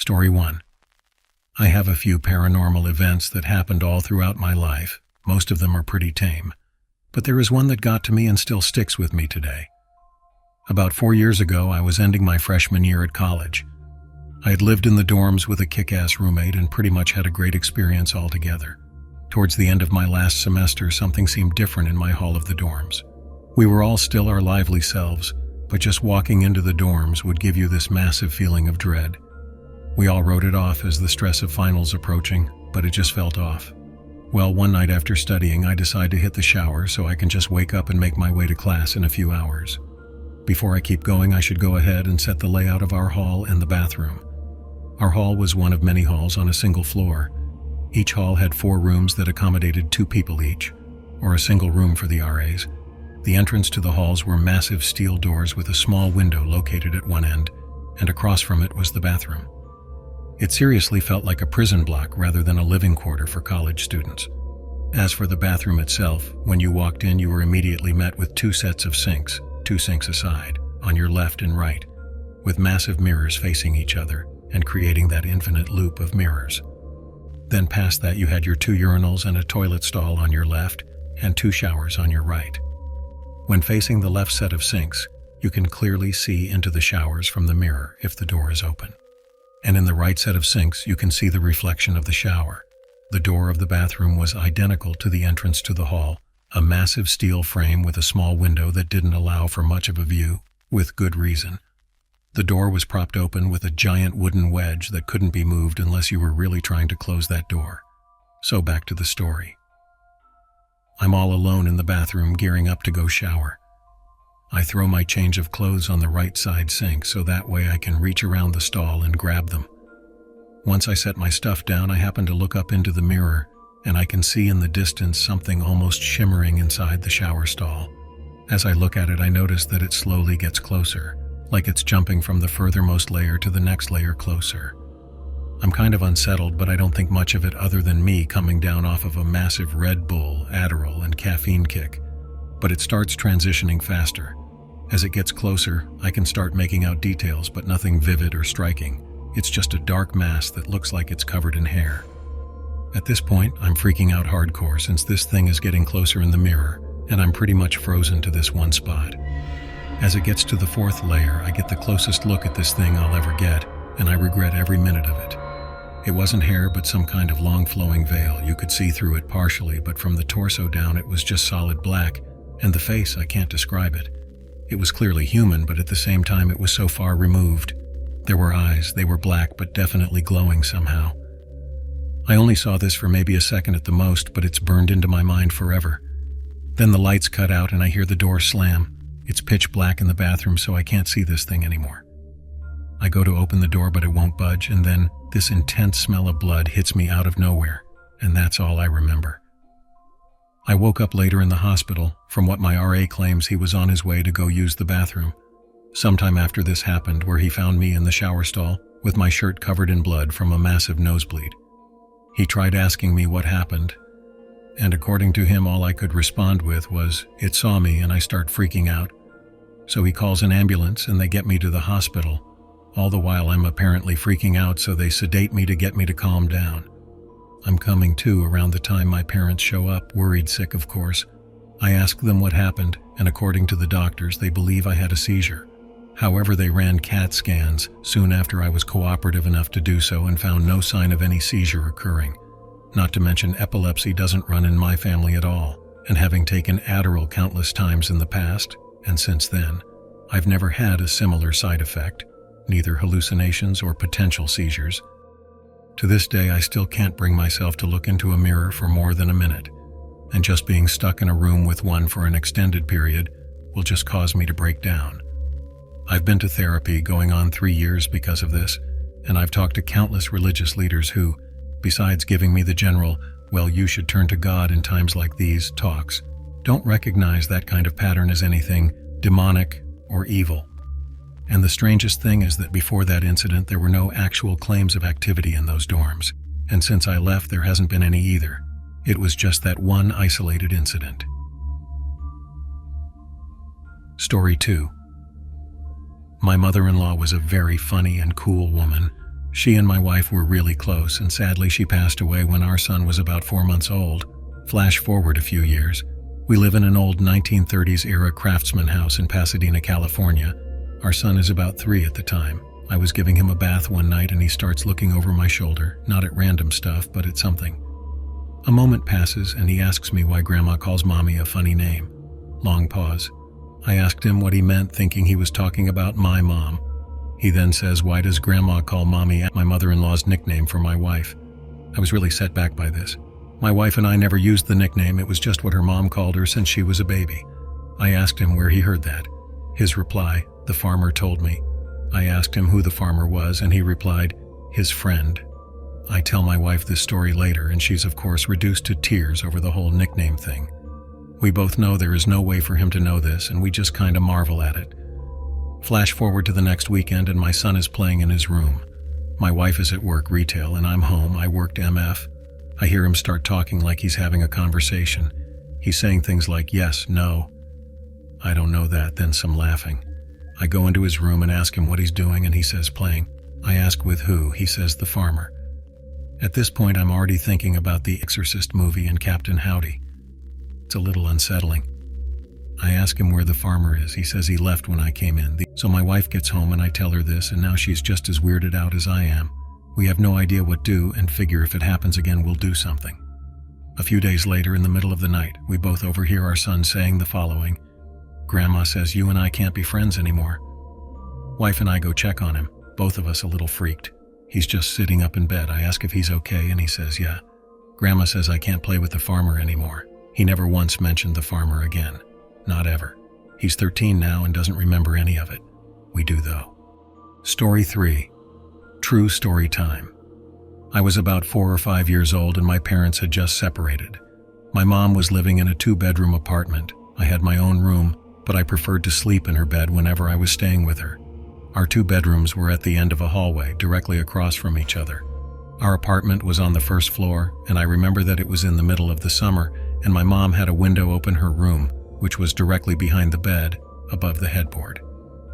Story 1. I have a few paranormal events that happened all throughout my life. Most of them are pretty tame. But there is one that got to me and still sticks with me today. About 4 years ago, I was ending my freshman year at college. I had lived in the dorms with a kick-ass roommate and pretty much had a great experience altogether. Towards the end of my last semester, something seemed different in my hall of the dorms. We were all still our lively selves, but just walking into the dorms would give you this massive feeling of dread. We all wrote it off as the stress of finals approaching, but it just felt off. Well, one night after studying, I decide to hit the shower so I can just wake up and make my way to class in a few hours. Before I keep going, I should go ahead and set the layout of our hall and the bathroom. Our hall was one of many halls on a single floor. Each hall had 4 rooms that accommodated 2 people each, or a single room for the RAs. The entrance to the halls were massive steel doors with a small window located at one end, and across from it was the bathroom. It seriously felt like a prison block rather than a living quarter for college students. As for the bathroom itself, when you walked in, you were immediately met with 2 sets of sinks, 2 sinks aside, on your left and right, with massive mirrors facing each other and creating that infinite loop of mirrors. Then past that, you had your 2 urinals and a toilet stall on your left and 2 showers on your right. When facing the left set of sinks, you can clearly see into the showers from the mirror if the door is open. And in the right set of sinks, you can see the reflection of the shower. The door of the bathroom was identical to the entrance to the hall, a massive steel frame with a small window that didn't allow for much of a view, with good reason. The door was propped open with a giant wooden wedge that couldn't be moved unless you were really trying to close that door. So back to the story. I'm all alone in the bathroom gearing up to go shower. I throw my change of clothes on the right side sink so that way I can reach around the stall and grab them. Once I set my stuff down, I happen to look up into the mirror, and I can see in the distance something almost shimmering inside the shower stall. As I look at it, I notice that it slowly gets closer, like it's jumping from the furthermost layer to the next layer closer. I'm kind of unsettled, but I don't think much of it other than me coming down off of a massive Red Bull, Adderall, and caffeine kick. But it starts transitioning faster. As it gets closer, I can start making out details, but nothing vivid or striking. It's just a dark mass that looks like it's covered in hair. At this point, I'm freaking out hardcore since this thing is getting closer in the mirror, and I'm pretty much frozen to this one spot. As it gets to the 4th layer, I get the closest look at this thing I'll ever get, and I regret every minute of it. It wasn't hair, but some kind of long flowing veil. You could see through it partially, but from the torso down it was just solid black, and the face, I can't describe it. It was clearly human, but at the same time it was so far removed. There were eyes, they were black but definitely glowing somehow. I only saw this for maybe a second at the most, but it's burned into my mind forever. Then the lights cut out and I hear the door slam. It's pitch black in the bathroom, so I can't see this thing anymore. I go to open the door, but it won't budge, and then this intense smell of blood hits me out of nowhere, and that's all I remember. I woke up later in the hospital. From what my RA claims, he was on his way to go use the bathroom. Sometime after this happened, where he found me in the shower stall with my shirt covered in blood from a massive nosebleed. He tried asking me what happened, and according to him, all I could respond with was, "It saw me," and I start freaking out. So he calls an ambulance and they get me to the hospital. All the while I'm apparently freaking out, so they sedate me to get me to calm down. I'm coming to around the time my parents show up, worried sick of course. I ask them what happened, and according to the doctors, they believe I had a seizure. However, they ran CAT scans soon after I was cooperative enough to do so and found no sign of any seizure occurring. Not to mention epilepsy doesn't run in my family at all, and having taken Adderall countless times in the past, and since then, I've never had a similar side effect, neither hallucinations or potential seizures. To this day, I still can't bring myself to look into a mirror for more than a minute, and just being stuck in a room with one for an extended period will just cause me to break down. I've been to therapy going on 3 years because of this, and I've talked to countless religious leaders who, besides giving me the general, "well, you should turn to God in times like these" talks, don't recognize that kind of pattern as anything demonic or evil. And the strangest thing is that before that incident, there were no actual claims of activity in those dorms, and since I left, there hasn't been any either. It was just that one isolated incident. Story 2. My mother-in-law was a very funny and cool woman. She and my wife were really close, and sadly she passed away when our son was about 4 months old. Flash forward a few years. We live in an old 1930s-era craftsman house in Pasadena, California. Our son is about 3 at the time. I was giving him a bath one night and he starts looking over my shoulder, not at random stuff, but at something. A moment passes and he asks me why Grandma calls Mommy a funny name. Long pause. I asked him what he meant, thinking he was talking about my mom. He then says, "Why does Grandma call Mommy my mother-in-law's nickname for my wife?" I was really set back by this. My wife and I never used the nickname, it was just what her mom called her since she was a baby. I asked him where he heard that. His reply, "The farmer told me." I asked him who the farmer was and he replied, "His friend." I tell my wife this story later and she's of course reduced to tears over the whole nickname thing. We both know there is no way for him to know this and we just kinda marvel at it. Flash forward to the next weekend and my son is playing in his room. My wife is at work retail and I'm home. I worked MF. I hear him start talking like he's having a conversation. He's saying things like yes, no. I don't know that, then some laughing. I go into his room and ask him what he's doing and he says playing. I ask with who, he says the farmer. At this point I'm already thinking about the Exorcist movie and Captain Howdy. It's a little unsettling. I ask him where the farmer is. He says he left when I came in. So my wife gets home and I tell her this and now she's just as weirded out as I am. We have no idea what to do and figure if it happens again we'll do something. A few days later in the middle of the night, we both overhear our son saying the following. Grandma says you and I can't be friends anymore. Wife and I go check on him, both of us a little freaked. He's just sitting up in bed. I ask if he's okay and he says yeah. Grandma says I can't play with the farmer anymore. He never once mentioned the farmer again. Not ever. He's 13 now and doesn't remember any of it. We do though. Story 3. True story time. I was about 4 or 5 years old and my parents had just separated. My mom was living in a 2-bedroom apartment. I had my own room, but I preferred to sleep in her bed whenever I was staying with her. Our 2 bedrooms were at the end of a hallway, directly across from each other. Our apartment was on the first floor, and I remember that it was in the middle of the summer, and my mom had a window open her room, which was directly behind the bed, above the headboard.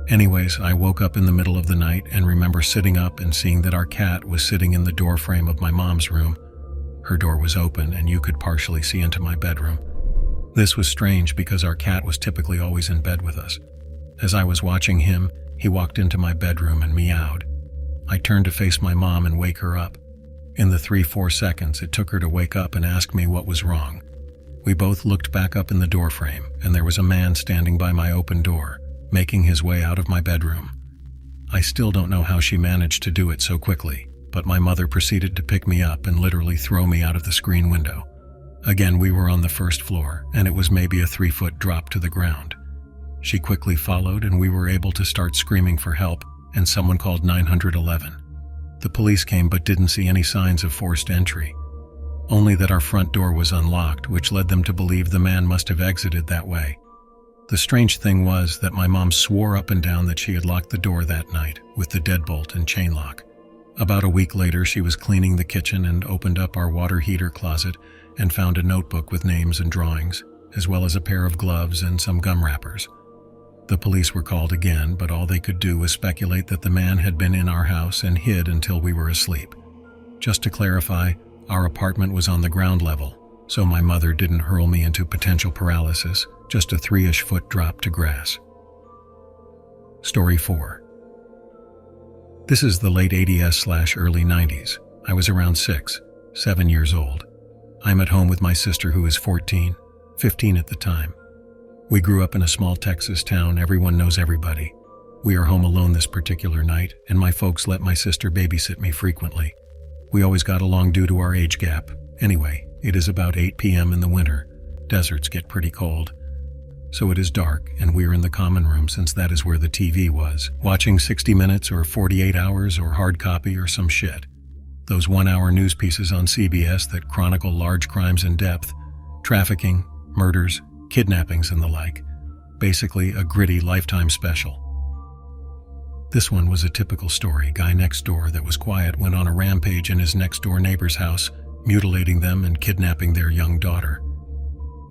Anyways, I woke up in the middle of the night and remember sitting up and seeing that our cat was sitting in the door frame of my mom's room. Her door was open and you could partially see into my bedroom. This was strange because our cat was typically always in bed with us. As I was watching him, he walked into my bedroom and meowed. I turned to face my mom and wake her up. In the 3-4 seconds it took her to wake up and ask me what was wrong. We both looked back up in the doorframe, and there was a man standing by my open door, making his way out of my bedroom. I still don't know how she managed to do it so quickly, but my mother proceeded to pick me up and literally throw me out of the screen window. Again, we were on the first floor, and it was maybe a 3-foot drop to the ground. She quickly followed, and we were able to start screaming for help, and someone called 911. The police came but didn't see any signs of forced entry. Only that our front door was unlocked, which led them to believe the man must have exited that way. The strange thing was that my mom swore up and down that she had locked the door that night with the deadbolt and chain lock. About a week later, she was cleaning the kitchen and opened up our water heater closet and found a notebook with names and drawings, as well as a pair of gloves and some gum wrappers. The police were called again, but all they could do was speculate that the man had been in our house and hid until we were asleep. Just to clarify, our apartment was on the ground level, so my mother didn't hurl me into potential paralysis, just a 3-ish foot drop to grass. Story 4. This is the late 80s/early 90s. I was around 6, 7 years old. I'm at home with my sister who is 14, 15 at the time. We grew up in a small Texas town. Everyone knows everybody. We are home alone this particular night, and my folks let my sister babysit me frequently. We always got along due to our age gap. Anyway, it is about 8 p.m. in the winter. Deserts get pretty cold. So it is dark, and we're in the common room since that is where the TV was, watching 60 Minutes or 48 Hours or Hard Copy or some shit. Those 1-hour news pieces on CBS that chronicle large crimes in depth, trafficking, murders, kidnappings, and the like. Basically, a gritty Lifetime special. This one was a typical story. Guy next door that was quiet went on a rampage in his next-door neighbor's house, mutilating them and kidnapping their young daughter.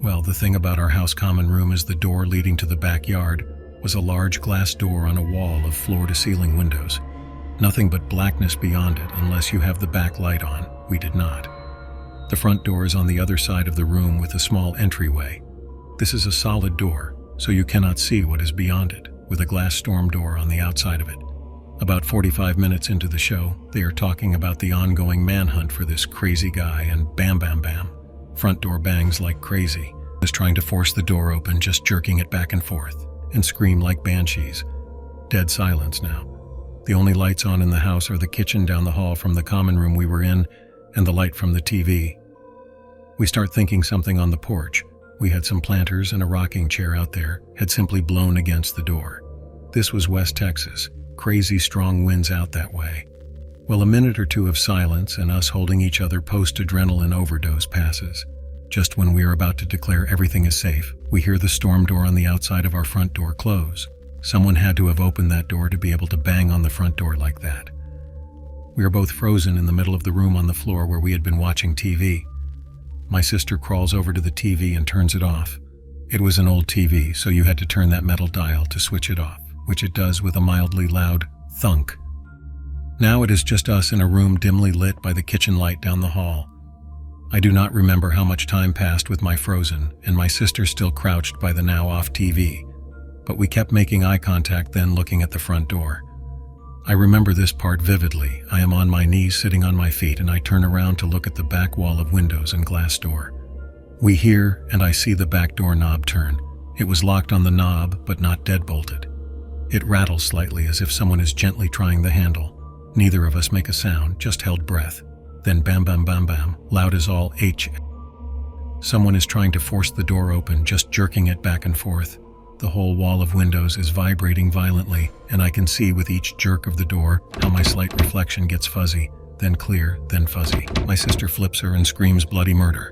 Well, the thing about our house common room is the door leading to the backyard was a large glass door on a wall of floor-to-ceiling windows. Nothing but blackness beyond it unless you have the back light on. We did not. The front door is on the other side of the room with a small entryway. This is a solid door, so you cannot see what is beyond it, with a glass storm door on the outside of it. About 45 minutes into the show, they are talking about the ongoing manhunt for this crazy guy, and bam, bam, bam. Front door bangs like crazy. Is trying to force the door open, just jerking it back and forth, and scream like banshees. Dead silence now. The only lights on in the house are the kitchen down the hall from the common room we were in, and the light from the TV. We start thinking something on the porch. We had some planters and a rocking chair out there, had simply blown against the door. This was West Texas. Crazy strong winds out that way. Well, a minute or two of silence and us holding each other post-adrenaline overdose passes. Just when we are about to declare everything is safe, we hear the storm door on the outside of our front door close. Someone had to have opened that door to be able to bang on the front door like that. We are both frozen in the middle of the room on the floor where we had been watching TV. My sister crawls over to the TV and turns it off. It was an old TV, so you had to turn that metal dial to switch it off, which it does with a mildly loud thunk. Now it is just us in a room dimly lit by the kitchen light down the hall. I do not remember how much time passed with my frozen and my sister still crouched by the now off TV, but we kept making eye contact then looking at the front door. I remember this part vividly. I am on my knees sitting on my feet and I turn around to look at the back wall of windows and glass door. We hear and I see the back door knob turn. It was locked on the knob but not deadbolted. It rattles slightly as if someone is gently trying the handle. Neither of us make a sound, just held breath. Then bam bam bam bam, loud as all H. Someone is trying to force the door open, just jerking it back and forth. The whole wall of windows is vibrating violently, and I can see with each jerk of the door how my slight reflection gets fuzzy, then clear, then fuzzy. My sister flips her and screams bloody murder.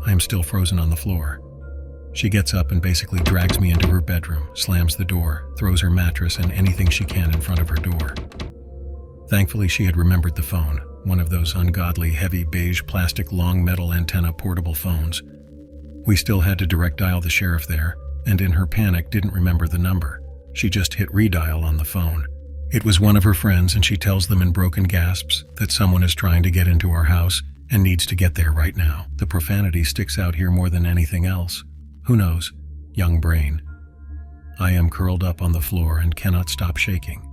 I am still frozen on the floor. She gets up and basically drags me into her bedroom, slams the door, throws her mattress and anything she can in front of her door. Thankfully, she had remembered the phone, one of those ungodly heavy beige plastic long metal antenna portable phones. We still had to direct dial the sheriff there, and in her panic didn't remember the number. She just hit redial on the phone. It was one of her friends, and she tells them in broken gasps that someone is trying to get into our house and needs to get there right now. The profanity sticks out here more than anything else. Who knows? Young brain. I am curled up on the floor and cannot stop shaking.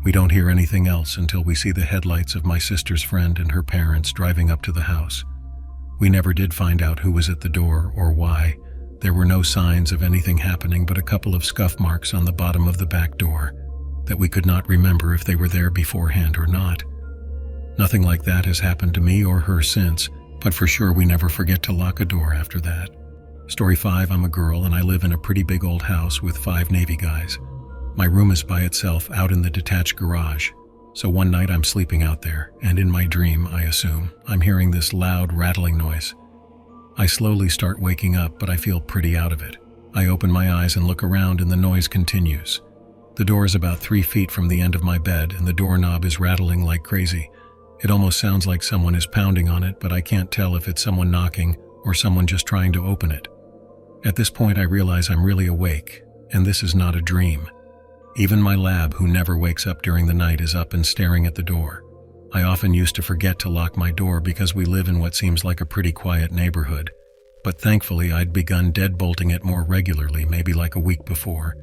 We don't hear anything else until we see the headlights of my sister's friend and her parents driving up to the house. We never did find out who was at the door or why. There were no signs of anything happening but a couple of scuff marks on the bottom of the back door that we could not remember if they were there beforehand or not. Nothing like that has happened to me or her since, but for sure we never forget to lock a door after that. Story 5, I'm a girl and I live in a pretty big old house with 5 Navy guys. My room is by itself out in the detached garage. So one night I'm sleeping out there, and in my dream, I assume, I'm hearing this loud rattling noise. I slowly start waking up, but I feel pretty out of it. I open my eyes and look around and the noise continues. The door is about 3 feet from the end of my bed and the doorknob is rattling like crazy. It almost sounds like someone is pounding on it, but I can't tell if it's someone knocking or someone just trying to open it. At this point I realize I'm really awake, and this is not a dream. Even my lab, who never wakes up during the night, is up and staring at the door. I often used to forget to lock my door because we live in what seems like a pretty quiet neighborhood, but thankfully I'd begun deadbolting it more regularly, maybe like a week before.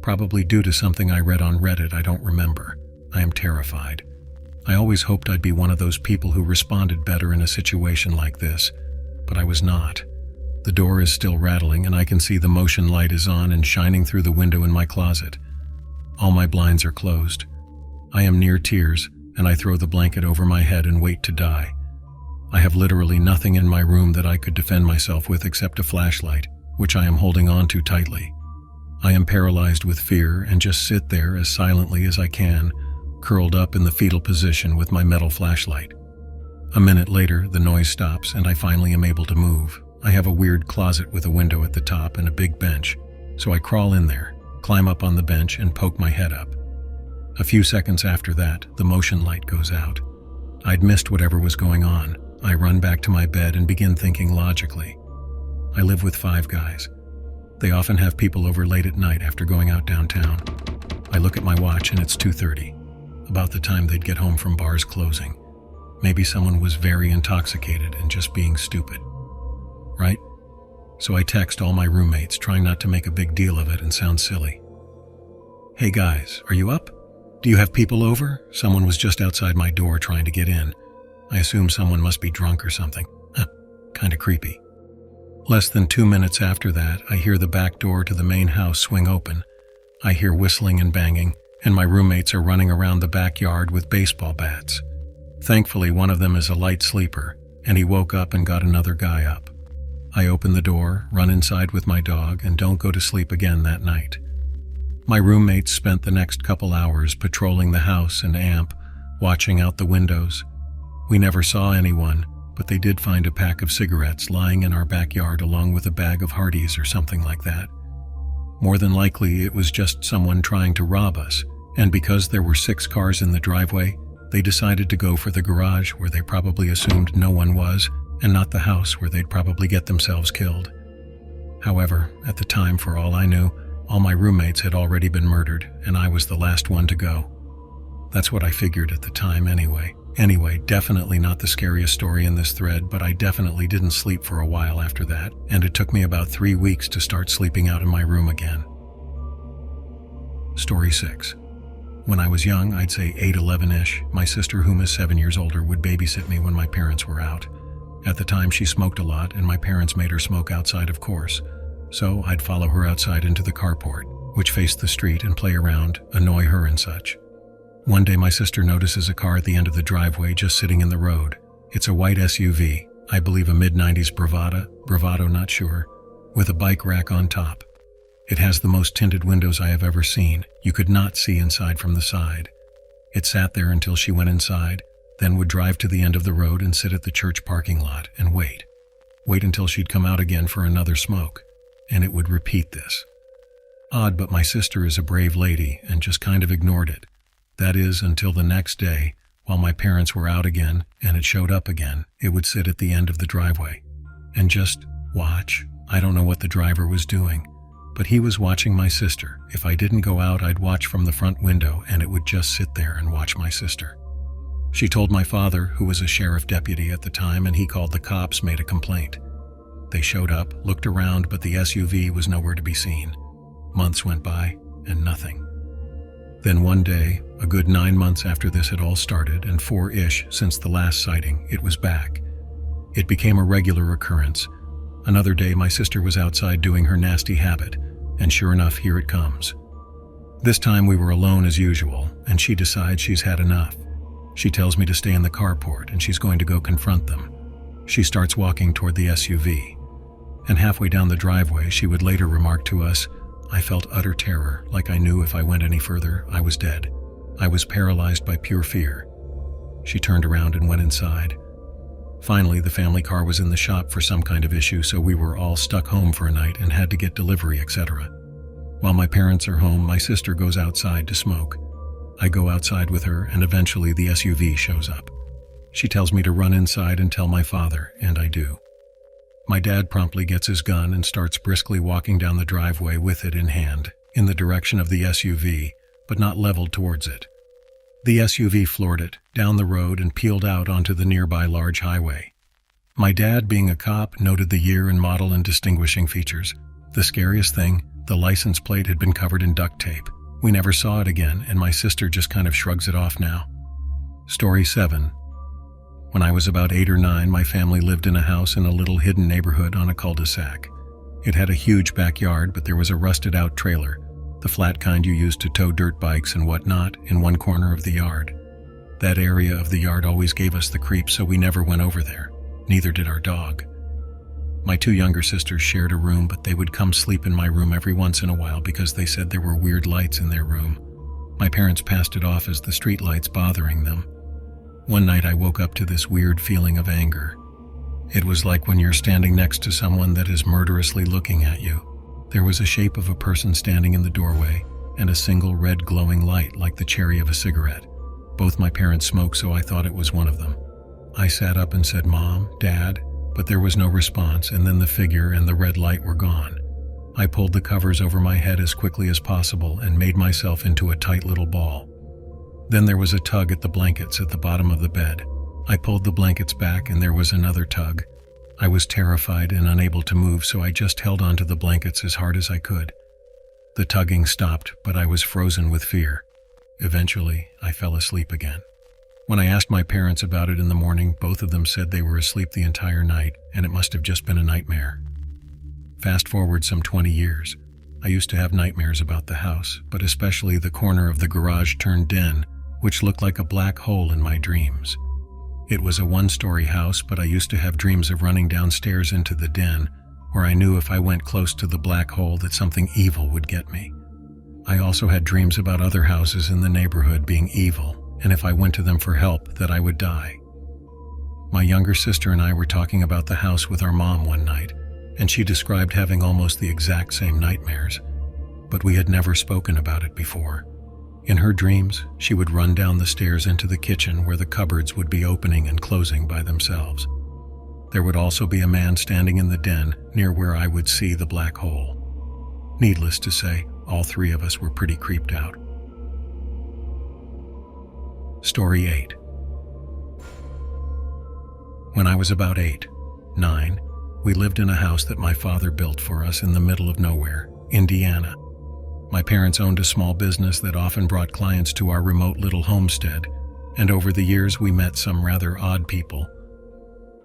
Probably due to something I read on Reddit I don't remember. I am terrified. I always hoped I'd be one of those people who responded better in a situation like this, but I was not. The door is still rattling and I can see the motion light is on and shining through the window in my closet. All my blinds are closed. I am near tears, and I throw the blanket over my head and wait to die. I have literally nothing in my room that I could defend myself with except a flashlight, which I am holding on to tightly. I am paralyzed with fear and just sit there as silently as I can, curled up in the fetal position with my metal flashlight. A minute later, the noise stops and I finally am able to move. I have a weird closet with a window at the top and a big bench, so I crawl in there, climb up on the bench and poke my head up. A few seconds after that, the motion light goes out. I'd missed whatever was going on. I run back to my bed and begin thinking logically. I live with 5 guys. They often have people over late at night after going out downtown. I look at my watch and it's 2:30. about the time they'd get home from bars closing. Maybe someone was very intoxicated and just being stupid. Right? So I text all my roommates, trying not to make a big deal of it and sound silly. "Hey guys, are you up? Do you have people over? Someone was just outside my door trying to get in. I assume someone must be drunk or something. Kinda creepy." Less than 2 minutes after that, I hear the back door to the main house swing open. I hear whistling and banging, and my roommates are running around the backyard with baseball bats. Thankfully, one of them is a light sleeper, and he woke up and got another guy up. I open the door, run inside with my dog, and don't go to sleep again that night. My roommates spent the next couple hours patrolling the house and amp, watching out the windows. We never saw anyone, but they did find a pack of cigarettes lying in our backyard along with a bag of Hardee's or something like that. More than likely, it was just someone trying to rob us, and because there were 6 cars in the driveway, they decided to go for the garage where they probably assumed no one was, and not the house where they'd probably get themselves killed. However, at the time, for all I knew, all my roommates had already been murdered, and I was the last one to go. That's what I figured at the time anyway. Anyway, definitely not the scariest story in this thread, but I definitely didn't sleep for a while after that, and it took me about 3 weeks to start sleeping out in my room again. Story 6. When I was young, I'd say 8, 11-ish, my sister, whom is 7 years older, would babysit me when my parents were out. At the time, she smoked a lot, and my parents made her smoke outside, of course. So I'd follow her outside into the carport, which faced the street, and play around, annoy her and such. One day my sister notices a car at the end of the driveway just sitting in the road. It's a white SUV, I believe a mid-90s Bravado, not sure, with a bike rack on top. It has the most tinted windows I have ever seen. You could not see inside from the side. It sat there until she went inside, then would drive to the end of the road and sit at the church parking lot and wait. Wait until she'd come out again for another smoke, and it would repeat this. Odd, but my sister is a brave lady and just kind of ignored it. That is, until the next day, while my parents were out again and it showed up again, it would sit at the end of the driveway and just watch. I don't know what the driver was doing, but he was watching my sister. If I didn't go out, I'd watch from the front window, and it would just sit there and watch my sister. She told my father, who was a sheriff deputy at the time, and he called the cops, made a complaint. They showed up, looked around, but the SUV was nowhere to be seen. Months went by, and nothing. Then one day, a good 9 months after this had all started, and 4-ish since the last sighting, it was back. It became a regular occurrence. Another day, my sister was outside doing her nasty habit, and sure enough, here it comes. This time we were alone as usual, and she decides she's had enough. She tells me to stay in the carport, and she's going to go confront them. She starts walking toward the SUV, and halfway down the driveway, she would later remark to us, "I felt utter terror, like I knew if I went any further, I was dead. I was paralyzed by pure fear." She turned around and went inside. Finally, the family car was in the shop for some kind of issue, so we were all stuck home for a night and had to get delivery, etc. While my parents are home, my sister goes outside to smoke. I go outside with her, and eventually the SUV shows up. She tells me to run inside and tell my father, and I do. My dad promptly gets his gun and starts briskly walking down the driveway with it in hand, in the direction of the SUV, but not leveled towards it. The SUV floored it, down the road, and peeled out onto the nearby large highway. My dad, being a cop, noted the year and model and distinguishing features. The scariest thing, the license plate had been covered in duct tape. We never saw it again, and my sister just kind of shrugs it off now. Story 7. When I was about 8 or 9, my family lived in a house in a little hidden neighborhood on a cul-de-sac. It had a huge backyard, but there was a rusted-out trailer, the flat kind you use to tow dirt bikes and whatnot, in one corner of the yard. That area of the yard always gave us the creeps, so we never went over there. Neither did our dog. My 2 younger sisters shared a room, but they would come sleep in my room every once in a while because they said there were weird lights in their room. My parents passed it off as the street lights bothering them. One night I woke up to this weird feeling of anger. It was like when you're standing next to someone that is murderously looking at you. There was a shape of a person standing in the doorway, and a single red glowing light like the cherry of a cigarette. Both my parents smoke, so I thought it was one of them. I sat up and said, "Mom, Dad," but there was no response, and then the figure and the red light were gone. I pulled the covers over my head as quickly as possible and made myself into a tight little ball. Then there was a tug at the blankets at the bottom of the bed. I pulled the blankets back and there was another tug. I was terrified and unable to move, so I just held onto the blankets as hard as I could. The tugging stopped, but I was frozen with fear. Eventually, I fell asleep again. When I asked my parents about it in the morning, both of them said they were asleep the entire night, and it must have just been a nightmare. Fast forward some 20 years. I used to have nightmares about the house, but especially the corner of the garage-turned den, which looked like a black hole in my dreams. It was a one-story house, but I used to have dreams of running downstairs into the den, where I knew if I went close to the black hole that something evil would get me. I also had dreams about other houses in the neighborhood being evil, and if I went to them for help, that I would die. My younger sister and I were talking about the house with our mom one night, and she described having almost the exact same nightmares, but we had never spoken about it before. In her dreams, she would run down the stairs into the kitchen where the cupboards would be opening and closing by themselves. There would also be a man standing in the den near where I would see the black hole. Needless to say, all three of us were pretty creeped out. Story 8. When I was about 8, 9, we lived in a house that my father built for us in the middle of nowhere, Indiana. My parents owned a small business that often brought clients to our remote little homestead, and over the years we met some rather odd people.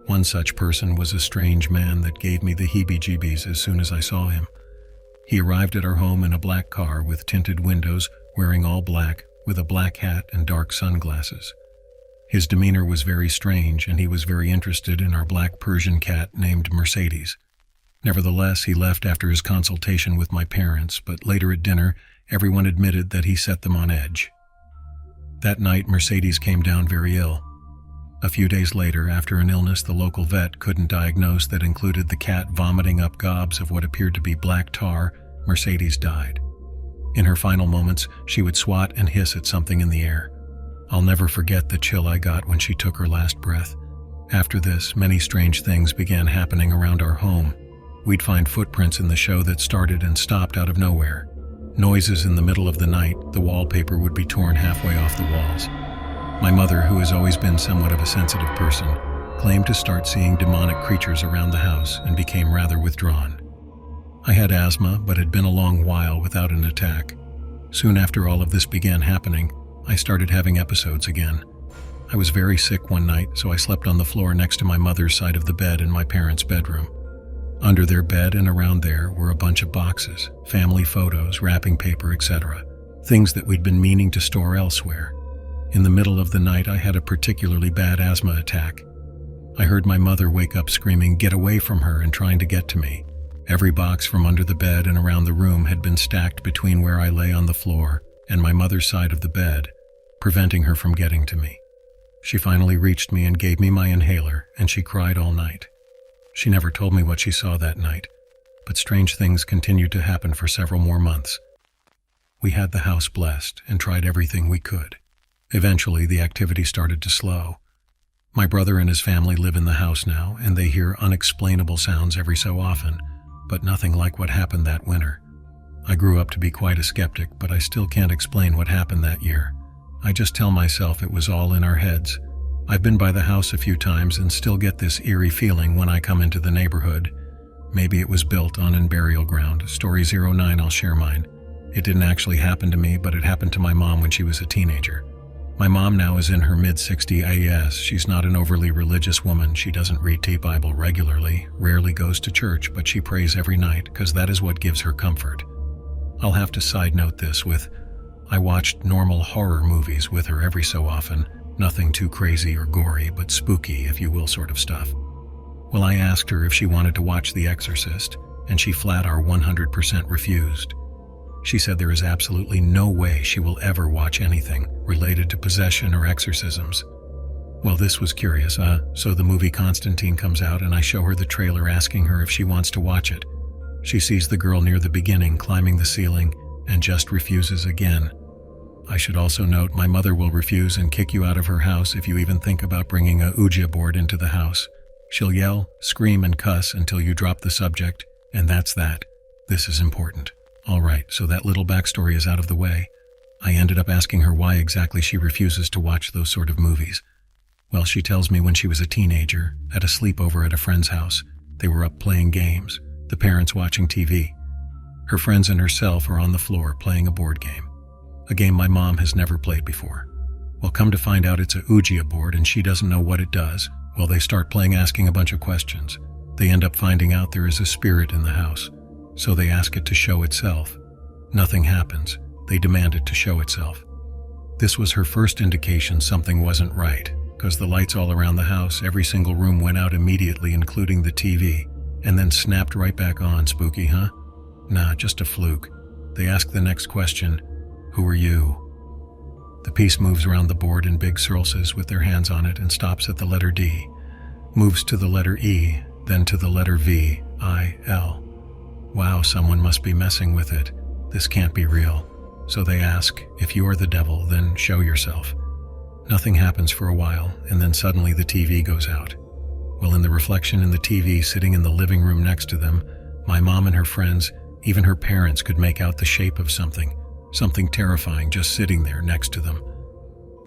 One such person was a strange man that gave me the heebie-jeebies as soon as I saw him. He arrived at our home in a black car with tinted windows, wearing all black, with a black hat and dark sunglasses. His demeanor was very strange, and he was very interested in our black Persian cat named Mercedes. Nevertheless, he left after his consultation with my parents, but later at dinner, everyone admitted that he set them on edge. That night, Mercedes came down very ill. A few days later, after an illness the local vet couldn't diagnose that included the cat vomiting up gobs of what appeared to be black tar, Mercedes died. In her final moments, she would swat and hiss at something in the air. I'll never forget the chill I got when she took her last breath. After this, many strange things began happening around our home. We'd find footprints in the show that started and stopped out of nowhere. Noises in the middle of the night, the wallpaper would be torn halfway off the walls. My mother, who has always been somewhat of a sensitive person, claimed to start seeing demonic creatures around the house and became rather withdrawn. I had asthma, but had been a long while without an attack. Soon after all of this began happening, I started having episodes again. I was very sick one night, so I slept on the floor next to my mother's side of the bed in my parents' bedroom. Under their bed and around there were a bunch of boxes, family photos, wrapping paper, etc., things that we'd been meaning to store elsewhere. In the middle of the night, I had a particularly bad asthma attack. I heard my mother wake up screaming, "Get away from her," and trying to get to me. Every box from under the bed and around the room had been stacked between where I lay on the floor and my mother's side of the bed, preventing her from getting to me. She finally reached me and gave me my inhaler, and she cried all night. She never told me what she saw that night, but strange things continued to happen for several more months. We had the house blessed and tried everything we could. Eventually, the activity started to slow. My brother and his family live in the house now, and they hear unexplainable sounds every so often, but nothing like what happened that winter. I grew up to be quite a skeptic, but I still can't explain what happened that year. I just tell myself it was all in our heads. I've been by the house a few times and still get this eerie feeling when I come into the neighborhood. Maybe it was built on an burial ground. Story 09, I'll share mine. It didn't actually happen to me, but it happened to my mom when she was a teenager. My mom now is in her mid-60s. She's not an overly religious woman. She doesn't read the Bible regularly, rarely goes to church, but she prays every night because that is what gives her comfort. I'll have to side note this with, I watched normal horror movies with her every so often, nothing too crazy or gory, but spooky, if you will, sort of stuff. Well, I asked her if she wanted to watch The Exorcist, and she flat out 100% refused. She said there is absolutely no way she will ever watch anything related to possession or exorcisms. Well, this was curious, so the movie Constantine comes out and I show her the trailer asking her if she wants to watch it. She sees the girl near the beginning climbing the ceiling and just refuses again. I should also note my mother will refuse and kick you out of her house if you even think about bringing a Ouija board into the house. She'll yell, scream, and cuss until you drop the subject, and that's that. This is important. All right, so that little backstory is out of the way. I ended up asking her why exactly she refuses to watch those sort of movies. Well, she tells me when she was a teenager, at a sleepover at a friend's house, they were up playing games, the parents watching TV. Her friends and herself are on the floor playing a board game. A game my mom has never played before. Well, come to find out it's a Ouija board and she doesn't know what it does. Well, they start playing, asking a bunch of questions. They end up finding out there is a spirit in the house, so they ask it to show itself. Nothing happens. They demand it to show itself. This was her first indication something wasn't right, because the lights all around the house, every single room went out immediately, including the TV, and then snapped right back on. Spooky, huh? Nah, just a fluke. They ask the next question, "Who are you?" The piece moves around the board in big circles with their hands on it and stops at the letter D, moves to the letter E, then to the letter V, I, L. Wow, someone must be messing with it. This can't be real. So they ask, "If you are the devil, then show yourself." Nothing happens for a while, and then suddenly the TV goes out. Well, in the reflection in the TV sitting in the living room next to them, my mom and her friends, even her parents, could make out the shape of something terrifying just sitting there next to them.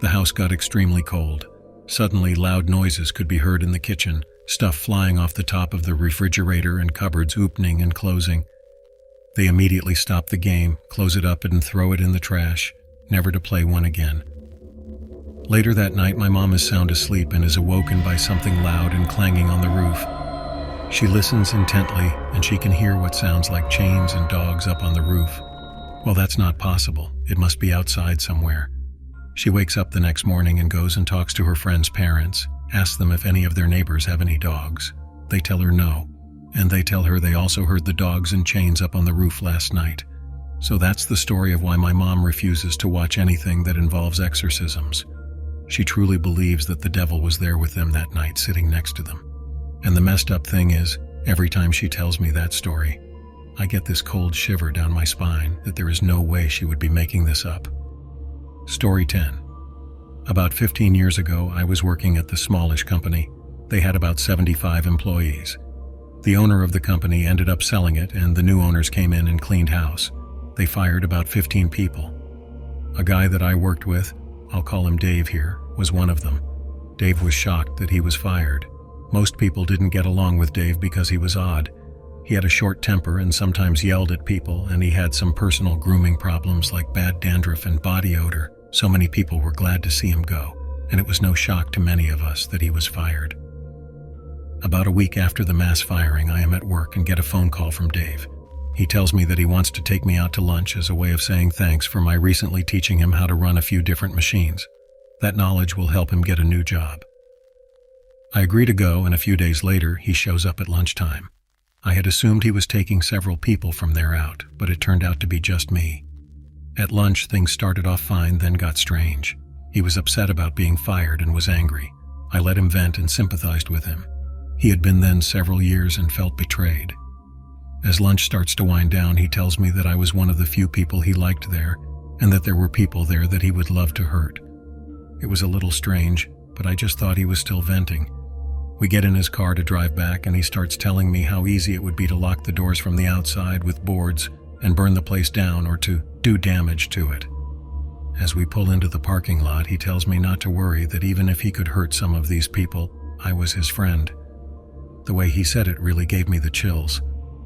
The house got extremely cold. Suddenly, loud noises could be heard in the kitchen, stuff flying off the top of the refrigerator and cupboards opening and closing. They immediately stop the game, close it up and throw it in the trash, never to play one again. Later that night, my mom is sound asleep and is awoken by something loud and clanging on the roof. She listens intently and she can hear what sounds like chains and dogs up on the roof. Well, that's not possible. It must be outside somewhere. She wakes up the next morning and goes and talks to her friends' parents, asks them if any of their neighbors have any dogs. They tell her no, and they tell her they also heard the dogs and chains up on the roof last night. So that's the story of why my mom refuses to watch anything that involves exorcisms. She truly believes that the devil was there with them that night, sitting next to them. And the messed up thing is, every time she tells me that story, I get this cold shiver down my spine that there is no way she would be making this up. Story 10. About 15 years ago, I was working at the smallish company. They had about 75 employees. The owner of the company ended up selling it, and the new owners came in and cleaned house. They fired about 15 people. A guy that I worked with, I'll call him Dave here, was one of them. Dave was shocked that he was fired. Most people didn't get along with Dave because he was odd. He had a short temper and sometimes yelled at people, and he had some personal grooming problems like bad dandruff and body odor. So many people were glad to see him go, and it was no shock to many of us that he was fired. About a week after the mass firing, I am at work and get a phone call from Dave. He tells me that he wants to take me out to lunch as a way of saying thanks for my recently teaching him how to run a few different machines. That knowledge will help him get a new job. I agree to go, and a few days later, he shows up at lunchtime. I had assumed he was taking several people from there out, but it turned out to be just me. At lunch, things started off fine, then got strange. He was upset about being fired and was angry. I let him vent and sympathized with him. He had been then several years and felt betrayed. As lunch starts to wind down, he tells me that I was one of the few people he liked there, and that there were people there that he would love to hurt. It was a little strange, but I just thought he was still venting. We get in his car to drive back, and he starts telling me how easy it would be to lock the doors from the outside with boards and burn the place down or to do damage to it. As we pull into the parking lot, he tells me not to worry, that even if he could hurt some of these people, I was his friend. The way he said it really gave me the chills.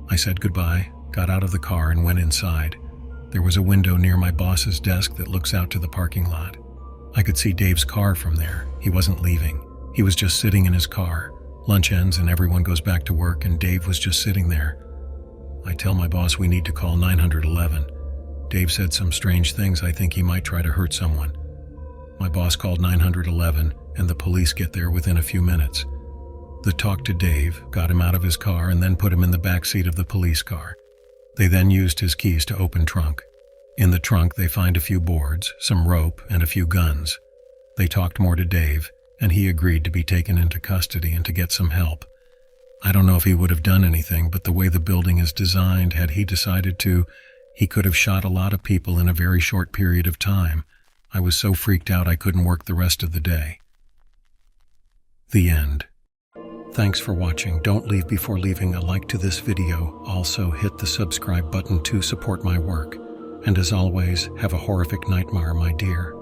I said goodbye, got out of the car, and went inside. There was a window near my boss's desk that looks out to the parking lot. I could see Dave's car from there. He wasn't leaving. He was just sitting in his car. Lunch ends and everyone goes back to work, and Dave was just sitting there. I tell my boss we need to call 911. Dave said some strange things. I think he might try to hurt someone. My boss called 911, and the police get there within a few minutes. They talked to Dave, got him out of his car, and then put him in the back seat of the police car. They then used his keys to open trunk. In the trunk, they find a few boards, some rope, and a few guns. They talked more to Dave, and he agreed to be taken into custody and to get some help. I don't know if he would have done anything, but the way the building is designed, had he decided to, he could have shot a lot of people in a very short period of time. I was so freaked out I couldn't work the rest of the day. The end. Thanks for watching. Don't leave before leaving a like to this video. Also hit the subscribe button to support my work. And as always, have a horrific nightmare, my dear.